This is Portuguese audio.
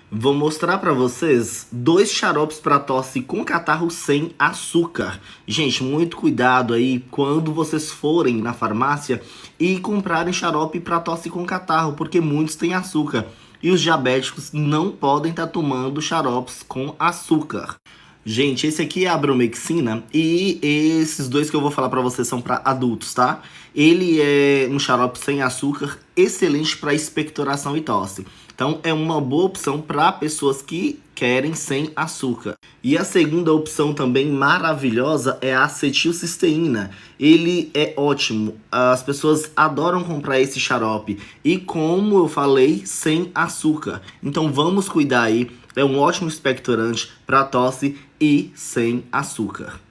Vou mostrar para vocês 2 xaropes para tosse com catarro sem açúcar. Gente, muito cuidado aí quando vocês forem na farmácia e comprarem xarope para tosse com catarro, porque muitos têm açúcar. E os diabéticos não podem estar tomando xaropes com açúcar. Gente, esse aqui é a bromexina e esses dois que eu vou falar pra vocês são pra adultos, tá? Ele é um xarope sem açúcar, excelente para expectoração e tosse. Então é uma boa opção para pessoas que querem sem açúcar. E a segunda opção também maravilhosa é a acetilcisteína. Ele é ótimo, as pessoas adoram comprar esse xarope e, como eu falei, sem açúcar. Então vamos cuidar aí, é um ótimo expectorante para tosse e sem açúcar.